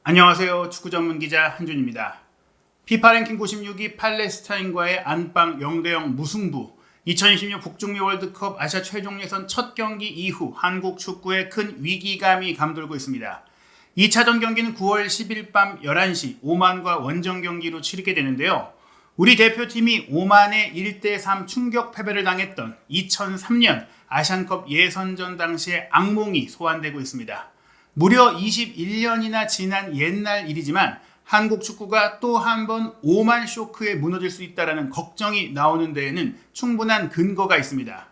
안녕하세요. 축구 전문 기자 한준입니다. 피파 랭킹 96위 팔레스타인과의 안방 0대0 무승부. 2026 북중미 월드컵 아시아 최종 예선 첫 경기 이후 한국 축구에 큰 위기감이 감돌고 있습니다. 2차전 경기는 9월 10일 밤 11시 오만과 원정 경기로 치르게 되는데요. 우리 대표팀이 오만에 1대3 충격 패배를 당했던 2003년 아시안컵 예선전 당시의 악몽이 소환되고 있습니다. 무려 21년이나 지난 옛날 일이지만 한국 축구가 또 한 번 오만 쇼크에 무너질 수 있다는 걱정이 나오는 데에는 충분한 근거가 있습니다.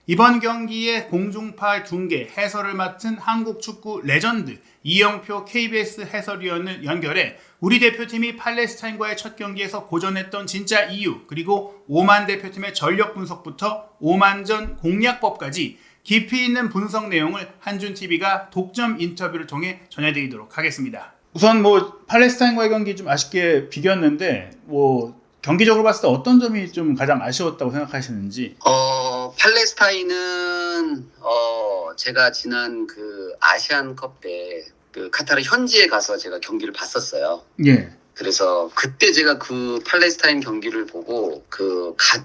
이번 경기의 공중파 중계 해설을 맡은 한국 축구 레전드 이영표 KBS 해설위원을 연결해 우리 대표팀이 팔레스타인과의 첫 경기에서 고전했던 진짜 이유, 그리고 오만 대표팀의 전력 분석부터 오만전 공략법까지 깊이 있는 분석 내용을 한준TV가 독점 인터뷰를 통해 전해드리도록 하겠습니다. 우선 팔레스타인과의 경기 좀 아쉽게 비겼는데 경기적으로 봤을 때 어떤 점이 좀 가장 아쉬웠다고 생각하시는지? 팔레스타인은 제가 지난 그 아시안컵 때 그 카타르 현지에 가서 제가 경기를 봤었어요. 예. 그래서 그때 제가 그 팔레스타인 경기를 보고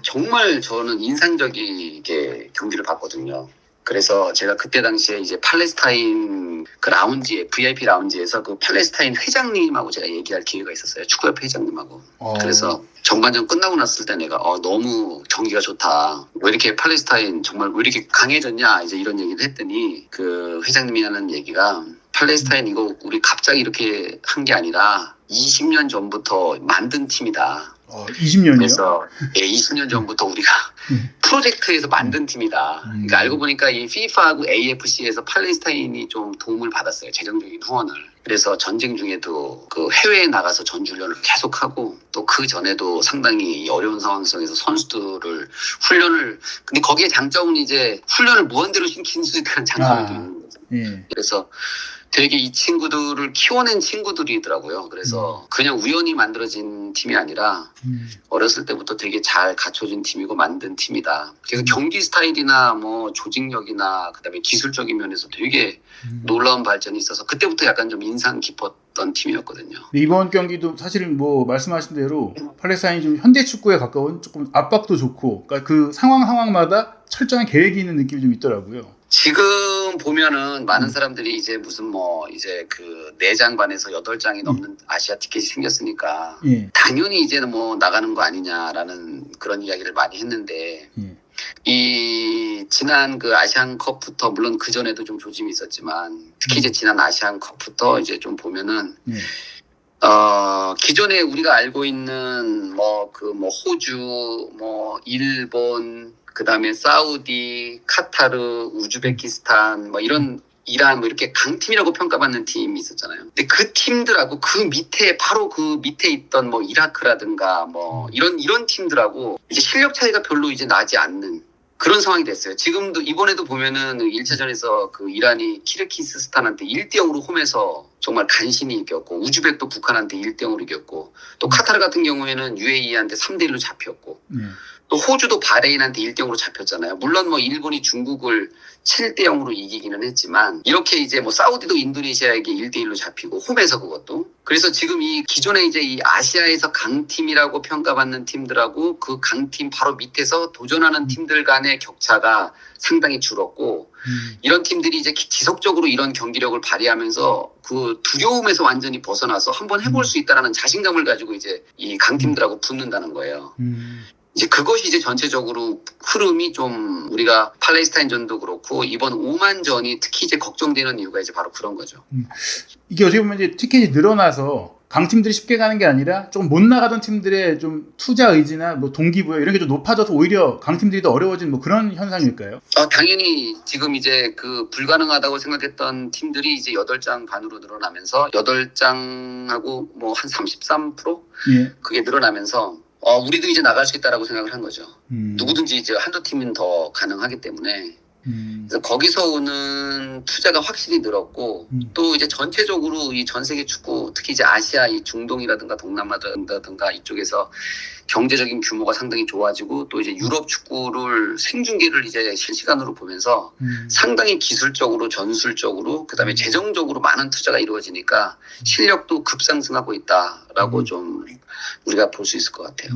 정말 저는 인상적이게 경기를 봤거든요. 그래서 제가 그때 당시에 이제 팔레스타인 그 라운지에 VIP 라운지에서 그 팔레스타인 회장님하고 제가 얘기할 기회가 있었어요. 축구협회 회장님하고. 그래서 전반전 끝나고 났을 때 내가 너무 경기가 좋다. 왜 이렇게 팔레스타인 정말 왜 이렇게 강해졌냐 이제 이런 얘기를 했더니 그 회장님이 하는 얘기가 팔레스타인 이거 우리 갑자기 이렇게 한 게 아니라 20년 전부터 만든 팀이다. 20년이요? 그래서 20년 전부터 우리가 프로젝트에서 만든 팀이다. 그러니까 알고 보니까 이 FIFA하고 AFC에서 팔레스타인이 좀 도움을 받았어요. 재정적인 후원을. 그래서 전쟁 중에도 그 해외에 나가서 전지훈련을 계속하고 또 그 전에도 상당히 어려운 상황 속에서 선수들을 훈련을, 근데 거기에 장점은 이제 훈련을 무한대로 시킬 수 있다는 장점이 있는 거죠. 예. 그래서 되게 이 친구들을 키워낸 친구들이더라고요. 그래서 그냥 우연히 만들어진 팀이 아니라 어렸을 때부터 되게 잘 갖춰진 팀이고 만든 팀이다. 그래서 경기 스타일이나 조직력이나 그다음에 기술적인 면에서 되게 놀라운 발전이 있어서 그때부터 약간 좀 인상 깊었던 팀이었거든요. 이번 경기도 사실은 말씀하신 대로 팔레스타인이 좀 현대 축구에 가까운 조금 압박도 좋고, 그러니까 그 상황마다 철저한 계획이 있는 느낌이 좀 있더라고요. 지금 보면은 많은 사람들이 이제 무슨 이제 그 4장 반에서 8장이 넘는 아시아 티켓이 생겼으니까 예. 당연히 이제는 나가는 거 아니냐라는 그런 이야기를 많이 했는데 이 지난 그 아시안컵부터 물론 그 전에도 좀 조짐이 있었지만 특히 이제 지난 아시안컵부터 이제 좀 보면은 기존에 우리가 알고 있는 호주, 일본, 그 다음에 사우디, 카타르, 우즈베키스탄, 이란 이렇게 강팀이라고 평가받는 팀이 있었잖아요. 근데 그 팀들하고 그 밑에 바로 그 밑에 있던 이라크라든가 이런 팀들하고 이제 실력 차이가 별로 이제 나지 않는 그런 상황이 됐어요. 지금도 이번에도 보면은 1차전에서 그 이란이 키르기스스탄한테 1대0으로 홈에서 정말 간신히 이겼고, 우즈벡도 북한한테 1대0으로 이겼고, 또 카타르 같은 경우에는 UAE한테 3대1로 잡혔고, 또 호주도 바레인한테 1대0으로 잡혔잖아요. 물론 일본이 중국을 7대0으로 이기기는 했지만 이렇게 이제 사우디도 인도네시아에게 1대1로 잡히고 홈에서 그것도. 그래서 지금 이 기존에 이제 이 아시아에서 강팀이라고 평가받는 팀들하고 그 강팀 바로 밑에서 도전하는 팀들 간의 격차가 상당히 줄었고 이런 팀들이 이제 지속적으로 이런 경기력을 발휘하면서 그 두려움에서 완전히 벗어나서 한번 해볼 수 있다라는 자신감을 가지고 이제 이 강팀들하고 붙는다는 거예요. 이제 그것이 이제 전체적으로 흐름이 좀 우리가 팔레스타인전도 그렇고 이번 오만전이 특히 이제 걱정되는 이유가 이제 바로 그런 거죠. 이게 어떻게 보면 이제 티켓이 늘어나서 강팀들이 쉽게 가는 게 아니라 조금 못 나가던 팀들의 좀 투자 의지나 동기부여 이런 게 좀 높아져서 오히려 강팀들이 더 어려워진 그런 현상일까요? 당연히 지금 이제 그 불가능하다고 생각했던 팀들이 이제 8장 반으로 늘어나면서 8장하고 한 33%? 예. 그게 늘어나면서 우리도 이제 나갈 수 있다라고 생각을 한 거죠. 누구든지 이제 한두 팀은 더 가능하기 때문에 그래서 거기서 오는 투자가 확실히 늘었고 또 이제 전체적으로 이 전 세계 축구 특히 이제 아시아 이 중동이라든가 동남아라든가 이쪽에서 경제적인 규모가 상당히 좋아지고 또 이제 유럽 축구를 생중계를 이제 실시간으로 보면서 상당히 기술적으로 전술적으로 그다음에 재정적으로 많은 투자가 이루어지니까 실력도 급상승하고 있다라고 좀 우리가 볼 수 있을 것 같아요.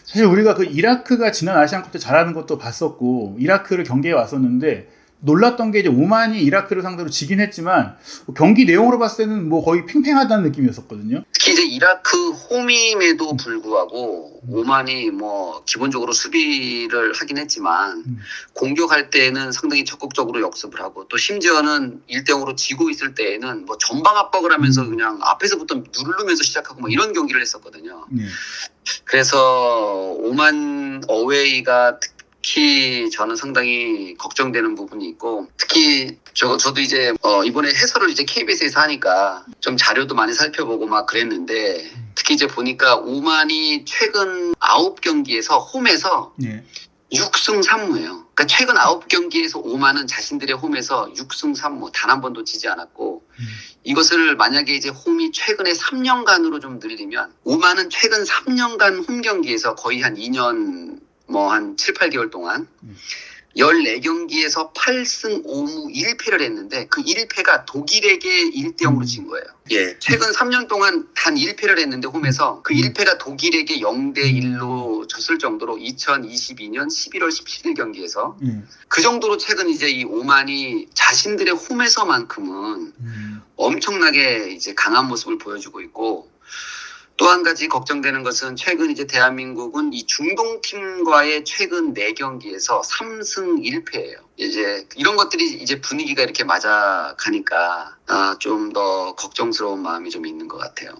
사실 우리가 그 이라크가 지난 아시안컵 때 잘하는 것도 봤었고 이라크를 경기에 왔었는데 놀랐던 게 이제 오만이 이라크를 상대로 지긴 했지만 경기 내용으로 봤을 때는 뭐 거의 팽팽하다는 느낌이었었거든요. 특히 이제 이라크 홈임에도 불구하고 오만이 뭐 기본적으로 수비를 하긴 했지만 공격할 때는 상당히 적극적으로 역습을 하고 또 심지어는 1대0으로 지고 있을 때에는 뭐 전방 압박을 하면서 그냥 앞에서부터 누르면서 시작하고 뭐 이런 경기를 했었거든요. 그래서 오만 어웨이가 특히 저는 상당히 걱정되는 부분이 있고 특히 저도 이제 이번에 해설을 이제 KBS에서 하니까 좀 자료도 많이 살펴보고 막 그랬는데 특히 이제 보니까 오만이 최근 9경기에서 홈에서 6승 3무예요. 그러니까 최근 9경기에서 오만은 자신들의 홈에서 6승 3무 단 한 번도 지지 않았고 이것을 만약에 이제 홈이 최근에 3년간으로 좀 늘리면 오만은 최근 3년간 홈 경기에서 거의 한 2년 뭐 한 7, 8개월 동안 14경기에서 8승 5무 1패를 했는데 그 1패가 독일에게 1대0으로 진 거예요. 예, 최근 3년 동안 단 1패를 했는데 홈에서 그 1패가 독일에게 0대1로 졌을 정도로 2022년 11월 17일 경기에서 그 정도로 최근 이제 이 오만이 자신들의 홈에서만큼은 엄청나게 이제 강한 모습을 보여주고 있고 또 한 가지 걱정되는 것은 최근 이제 대한민국은 이 중동 팀과의 최근 4경기에서 3승 1패예요. 이제 이런 것들이 이제 분위기가 이렇게 맞아가니까 좀 더 걱정스러운 마음이 좀 있는 것 같아요.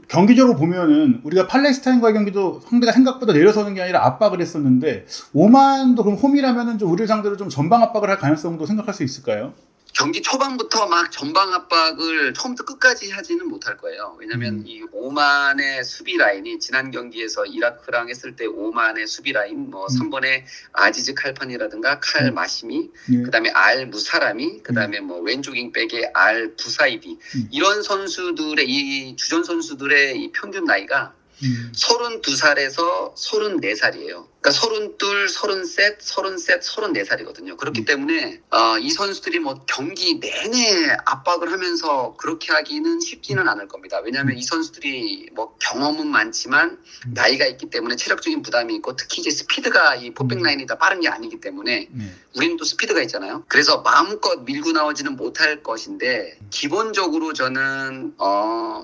경기적으로 보면은 우리가 팔레스타인과의 경기도 상대가 생각보다 내려서는 게 아니라 압박을 했었는데 오만도 그럼 홈이라면은 좀 우리를 상대로 좀 전방 압박을 할 가능성도 생각할 수 있을까요? 경기 초반부터 막 전방 압박을 처음부터 끝까지 하지는 못할 거예요. 왜냐하면 이 오만의 수비 라인이 지난 경기에서 이라크랑 했을 때 오만의 수비 라인 뭐 3번에 아지즈 칼판이라든가 칼 마시미, 그다음에 알 무사라미, 그다음에 뭐 왼쪽 윙백의 알 부사이비 이런 선수들의 이 주전 선수들의 이 평균 나이가 32살에서 34살이에요. 그러니까 32, 33, 33, 34살이거든요. 그렇기 때문에 이 선수들이 뭐 경기 내내 압박을 하면서 그렇게 하기는 쉽지는 않을 겁니다. 왜냐하면 이 선수들이 뭐 경험은 많지만 나이가 있기 때문에 체력적인 부담이 있고 특히 이제 스피드가 이 포백 라인이 다 빠른 게 아니기 때문에 우리는 또 스피드가 있잖아요. 그래서 마음껏 밀고 나오지는 못할 것인데 기본적으로 저는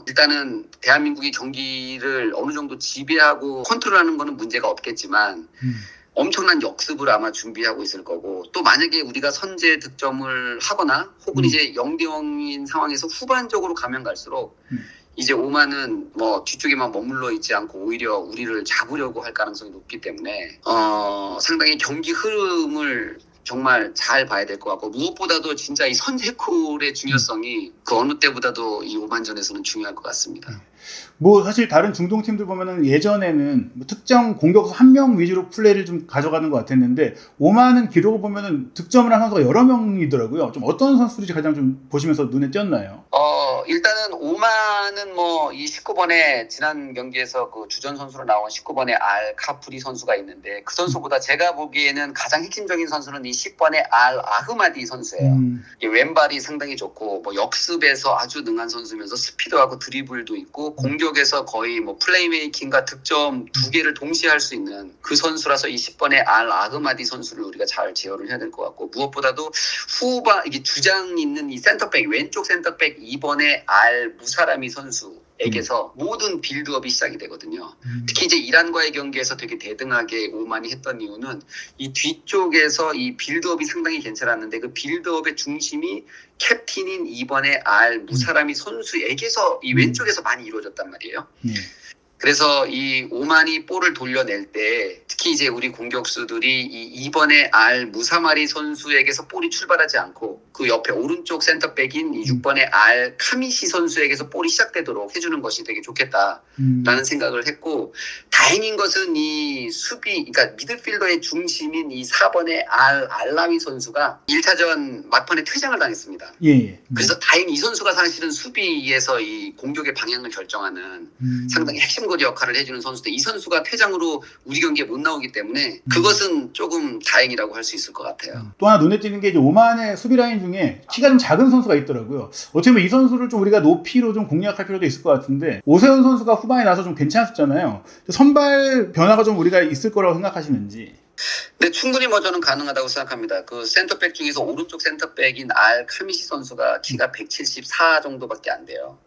일단은 대한민국이 경기를 어느 정도 지배하고 컨트롤하는 거는 문제가 없겠지만 엄청난 역습을 아마 준비하고 있을 거고 또 만약에 우리가 선제 득점을 하거나 혹은 이제 0대0인 상황에서 후반적으로 가면 갈수록 이제 오만은 뭐 뒤쪽에만 머물러 있지 않고 오히려 우리를 잡으려고 할 가능성이 높기 때문에 상당히 경기 흐름을 정말 잘 봐야 될 것 같고 무엇보다도 진짜 이 선제골의 중요성이 그 어느 때보다도 이 오만전에서는 중요할 것 같습니다. 뭐 사실 다른 중동 팀들 보면은 예전에는 뭐 특정 공격수 한 명 위주로 플레이를 좀 가져가는 것 같았는데 오만은 기록을 보면은 득점을 한 선수가 여러 명이더라고요. 좀 어떤 선수들이 가장 좀 보시면서 눈에 띄었나요? 일단은 오만은 뭐 이 19번에 지난 경기에서 그 주전 선수로 나온 19번의 알 카프리 선수가 있는데 그 선수보다 제가 보기에는 가장 핵심적인 선수는 이 10번의 알 아흐마디 선수예요. 왼발이 상당히 좋고 뭐 역습에서 아주 능한 선수면서 스피드하고 드리블도 있고 공격에서 거의 뭐 플레이메이킹과 득점 2개를 동시에 할 수 있는 그 선수라서 이 10번의 알 아흐마디 선수를 우리가 잘 제어를 해야 될 것 같고 무엇보다도 후반 이게 주장 있는 이 센터백 왼쪽 센터백 2번의 알 무사라미 선수에게서 모든 빌드업이 시작이 되거든요. 특히 이제 이란과의 경기에서 되게 대등하게 오만이 했던 이유는 이 뒤쪽에서 이 빌드업이 상당히 괜찮았는데 그 빌드업의 중심이 캡틴인 2번의 알 무사라미 선수에게서 이 왼쪽에서 많이 이루어졌단 말이에요. 그래서 이 오만이 볼을 돌려낼 때 특히 이제 우리 공격수들이 이 2번의 알 무사마리 선수에게서 볼이 출발하지 않고 그 옆에 오른쪽 센터백인 이 6번의 알 카미시 선수에게서 볼이 시작되도록 해주는 것이 되게 좋겠다라는 생각을 했고, 다행인 것은 이 수비, 그러니까 미드필더의 중심인 이 4번의 알 알라위 선수가 1차전 막판에 퇴장을 당했습니다. 예. 그래서 다행히 이 선수가 사실은 수비에서 이 공격의 방향을 결정하는 상당히 핵심거리 역할을 해주는 선수인데, 이 선수가 퇴장으로 우리 경기에 못 나오기 때문에 그것은 조금 다행이라고 할 수 있을 것 같아요. 또 하나 눈에 띄는 게 이제 오만의 수비 라인 중에 키가 좀 작은 선수가 있더라고요. 어떻게 보면 이 선수를 좀 우리가 높이로 좀 공략할 필요도 있을 것 같은데, 오세훈 선수가 후반에 나서 좀 괜찮았잖아요. 선발 변화가 좀 우리가 있을 거라고 생각하시는지. 네, 충분히 저는 가능하다고 생각합니다. 그 센터백 중에서 오른쪽 센터백인 알 카미시 선수가 키가 174 정도밖에 안 돼요.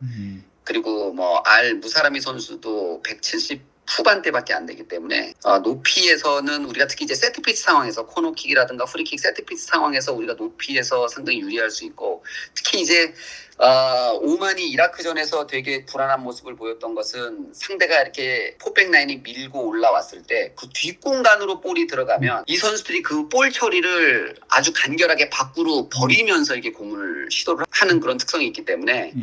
그리고 알 무사라미 선수도 170 후반대밖에 안 되기 때문에 높이에서는 우리가 특히 이제 세트피스 상황에서 코너킥이라든가 프리킥 세트피스 상황에서 우리가 높이에서 상당히 유리할 수 있고, 특히 이제 오만이 이라크전에서 되게 불안한 모습을 보였던 것은 상대가 이렇게 포백 라인이 밀고 올라왔을 때 그 뒷공간으로 볼이 들어가면 이 선수들이 그 볼 처리를 아주 간결하게 밖으로 버리면서 이렇게 공을 시도를 하는 그런 특성이 있기 때문에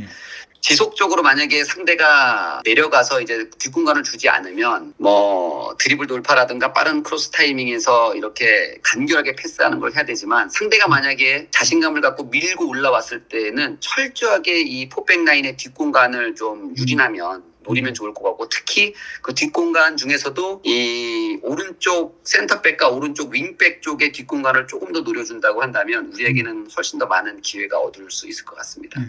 지속적으로 만약에 상대가 내려가서 이제 뒷공간을 주지 않으면 드리블 돌파라든가 빠른 크로스 타이밍에서 이렇게 간결하게 패스하는 걸 해야 되지만, 상대가 만약에 자신감을 갖고 밀고 올라왔을 때는 철저하게 이 포백 라인의 뒷공간을 좀 유린하면 노리면 좋을 것 같고, 특히 그 뒷공간 중에서도 이 오른쪽 센터백과 오른쪽 윙백 쪽의 뒷공간을 조금 더 노려준다고 한다면 우리에게는 훨씬 더 많은 기회가 얻을 수 있을 것 같습니다.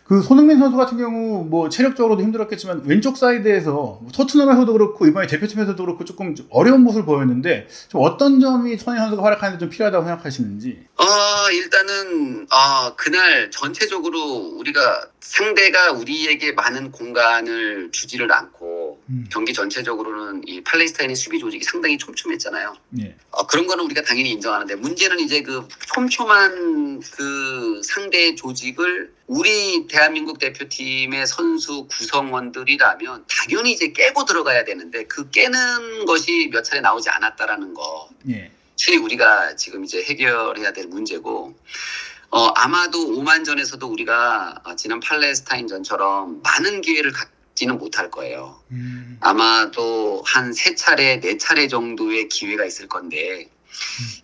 그 손흥민 선수 같은 경우 체력적으로도 힘들었겠지만 왼쪽 사이드에서 토트넘에서도 그렇고 이번에 대표팀에서도 그렇고 조금 어려운 모습을 보였는데, 좀 어떤 점이 손흥민 선수가 활약하는데 좀 필요하다고 생각하시는지. 일단은 그날 전체적으로 우리가 상대가 우리에게 많은 공간을 주지를 않고 경기 전체적으로는 이 팔레스타인의 수비 조직이 상당히 촘촘했잖아요. 그런 거는 우리가 당연히 인정하는데, 문제는 이제 그 촘촘한 그 상대의 조직을 우리 대한민국 대표팀의 선수 구성원들이라면 당연히 이제 깨고 들어가야 되는데, 그 깨는 것이 몇 차례 나오지 않았다라는 거. 실이 우리가 지금 이제 해결해야 될 문제고, 아마도 오만전에서도 우리가 지난 팔레스타인전처럼 많은 기회를 갖지는 못할 거예요. 아마도 한 3차례, 4차례 정도의 기회가 있을 건데,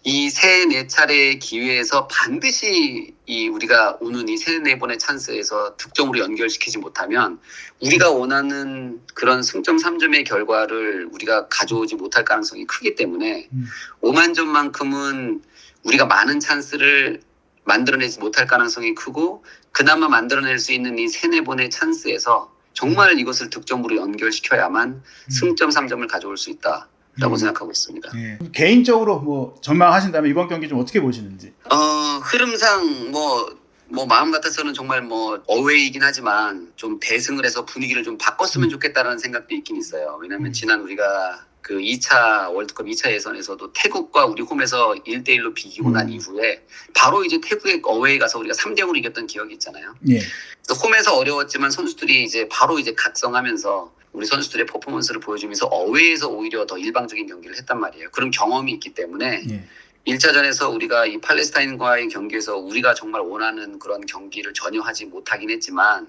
이 3, 4차례의 기회에서 반드시 우리가 오는 이 3, 4번의 찬스에서 득점으로 연결시키지 못하면 우리가 원하는 그런 승점 3점의 결과를 우리가 가져오지 못할 가능성이 크기 때문에, 오만전만큼은 우리가 많은 찬스를 만들어내지 못할 가능성이 크고, 그나마 만들어낼 수 있는 이 3, 4번의 찬스에서 정말 이것을 득점으로 연결시켜야만 승점 3점을 가져올 수 있다라고 생각하고 있습니다. 개인적으로 전망하신다면 이번 경기 좀 어떻게 보시는지. 흐름상 마음 같아서는 정말 어웨이이긴 하지만 좀 대승을 해서 분위기를 좀 바꿨으면 좋겠다라는 생각도 있긴 있어요. 왜냐하면 지난 우리가 그 2차 월드컵 2차 예선에서도 태국과 우리 홈에서 1대1로 비기고 난 이후에 바로 이제 태국에 어웨이 가서 우리가 3대0으로 이겼던 기억이 있잖아요. 그래서 홈에서 어려웠지만 선수들이 이제 바로 이제 각성하면서 우리 선수들의 퍼포먼스를 보여주면서 어웨이에서 오히려 더 일방적인 경기를 했단 말이에요. 그런 경험이 있기 때문에 1차전에서 우리가 이 팔레스타인과의 경기에서 우리가 정말 원하는 그런 경기를 전혀 하지 못하긴 했지만,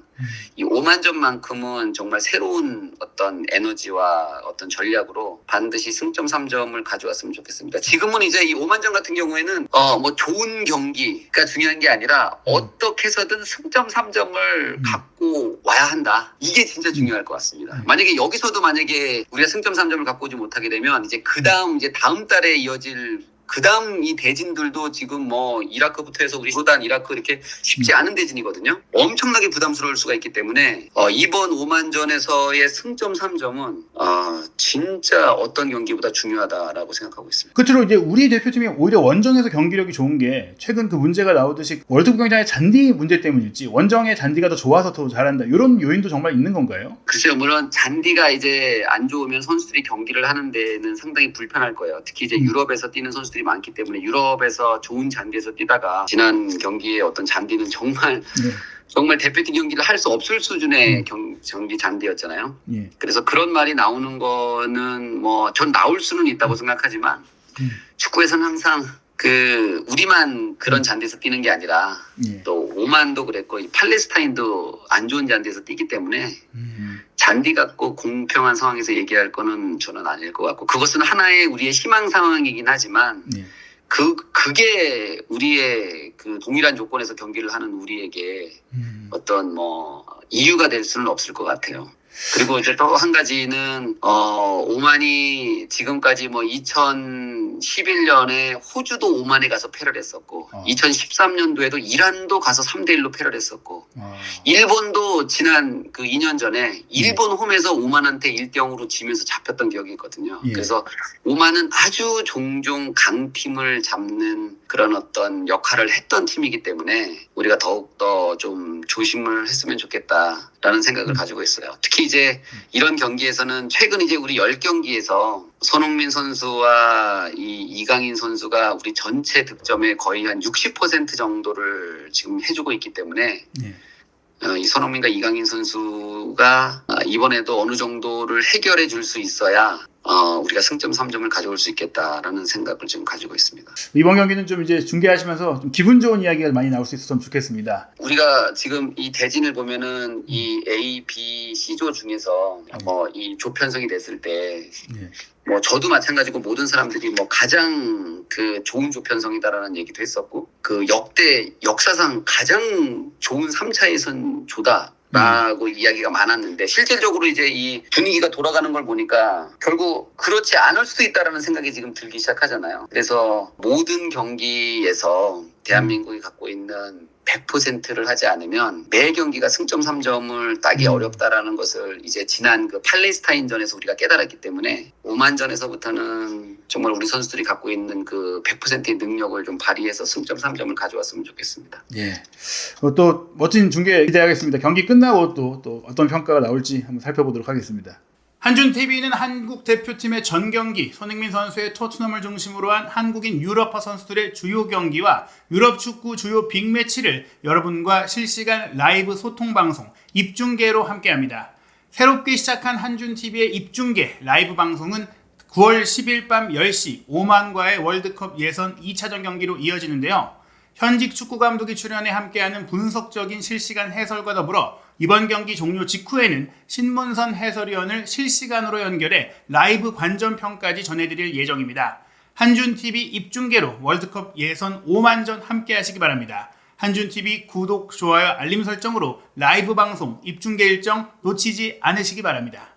이 오만전만큼은 정말 새로운 어떤 에너지와 어떤 전략으로 반드시 승점 3점을 가져왔으면 좋겠습니다. 지금은 이제 이 오만전 같은 경우에는 좋은 경기가 중요한 게 아니라 어떻게 해서든 승점 3점을 갖고 와야 한다. 이게 진짜 중요할 것 같습니다. 만약에 여기서도 우리가 승점 3점을 갖고 오지 못하게 되면 이제 다음 달에 이어질 그 다음 이 대진들도 지금 이라크부터 해서 우리 조단, 이라크 이렇게 쉽지 않은 대진이거든요. 엄청나게 부담스러울 수가 있기 때문에 이번 오만전에서의 승점 3점은 진짜 어떤 경기보다 중요하다라고 생각하고 있습니다. 끝으로 이제 우리 대표팀이 오히려 원정에서 경기력이 좋은 게, 최근 그 문제가 나오듯이 월드컵 경기장의 잔디 문제 때문일지 원정의 잔디가 더 좋아서 더 잘한다, 이런 요인도 정말 있는 건가요? 글쎄요, 물론 잔디가 이제 안 좋으면 선수들이 경기를 하는 데는 상당히 불편할 거예요. 특히 이제 유럽에서 뛰는 선수들이 많기 때문에 유럽에서 좋은 잔디에서 뛰다가 지난 경기에 어떤 잔디는 정말 정말 대표팀 경기를 할 수 없을 수준의 경기 잔디였잖아요. 예. 그래서 그런 말이 나오는 거는 뭐 전 나올 수는 있다고 생각하지만 축구에서는 항상 그 우리만 그런 잔디에서 뛰는 게 아니라 예. 또 오만도 그랬고 이 팔레스타인도 안 좋은 잔디에서 뛰기 때문에 잔디 갖고 공평한 상황에서 얘기할 거는 저는 아닐 것 같고 그것은 하나의 우리의 희망 상황이긴 하지만 예. 그게 우리의 그 동일한 조건에서 경기를 하는 우리에게 어떤 뭐 이유가 될 수는 없을 것 같아요. 그리고 이제 또 한 가지는 오만이 지금까지 뭐 2011년에 호주도 오만에 가서 패를 했었고 2013년도에도 이란도 가서 3대1로 패를 했었고 일본도 지난 그 2년 전에 일본 홈에서 오만한테 1대0으로 지면서 잡혔던 기억이 있거든요. 예. 그래서 오만은 아주 종종 강팀을 잡는 그런 어떤 역할을 했던 팀이기 때문에 우리가 더욱더 좀 조심을 했으면 좋겠다라는 생각을 가지고 있어요. 특히 이제 이런 경기에서는 최근 이제 우리 10경기에서 손흥민 선수와 이강인 선수가 우리 전체 득점의 거의 한 60% 정도를 지금 해주고 있기 때문에 예. 이 손흥민과 이강인 선수가 이번에도 어느 정도를 해결해 줄 수 있어야 우리가 승점 3점을 가져올 수 있겠다라는 생각을 지금 가지고 있습니다. 이번 경기는 좀 이제 중계하시면서 좀 기분 좋은 이야기가 많이 나올 수 있었으면 좋겠습니다. 우리가 지금 이 대진을 보면은 이 A, B, C조 중에서 이 조편성이 됐을 때 예. 뭐 저도 마찬가지고 모든 사람들이 뭐 가장 그 좋은 조편성이다라는 얘기도 했었고 그 역사상 가장 좋은 3차 예선 조다라고 이야기가 많았는데 실질적으로 이제 이 분위기가 돌아가는 걸 보니까 결국 그렇지 않을 수도 있다라는 생각이 지금 들기 시작하잖아요. 그래서 모든 경기에서 대한민국이 갖고 있는 100%를 하지 않으면 매 경기가 승점 3점을 따기 어렵다라는 것을 이제 지난 그 팔레스타인전에서 우리가 깨달았기 때문에 오만전에서부터는 정말 우리 선수들이 갖고 있는 그 100%의 능력을 좀 발휘해서 승점 3점을 가져왔으면 좋겠습니다. 예. 또 멋진 중계 기대하겠습니다. 경기 끝나고 또 어떤 평가가 나올지 한번 살펴보도록 하겠습니다. 한준TV는 한국 대표팀의 전 경기, 손흥민 선수의 토트넘을 중심으로 한 한국인 유럽파 선수들의 주요 경기와 유럽 축구 주요 빅매치를 여러분과 실시간 라이브 소통 방송, 입중계로 함께합니다. 새롭게 시작한 한준TV의 입중계 라이브 방송은 9월 10일 밤 10시 오만과의 월드컵 예선 2차전 경기로 이어지는데요. 현직 축구 감독이 출연해 함께하는 분석적인 실시간 해설과 더불어 이번 경기 종료 직후에는 신문선 해설위원을 실시간으로 연결해 라이브 관전평까지 전해드릴 예정입니다. 한준TV 입중계로 월드컵 예선 5만전 함께하시기 바랍니다. 한준TV 구독, 좋아요, 알림 설정으로 라이브 방송, 입중계 일정 놓치지 않으시기 바랍니다.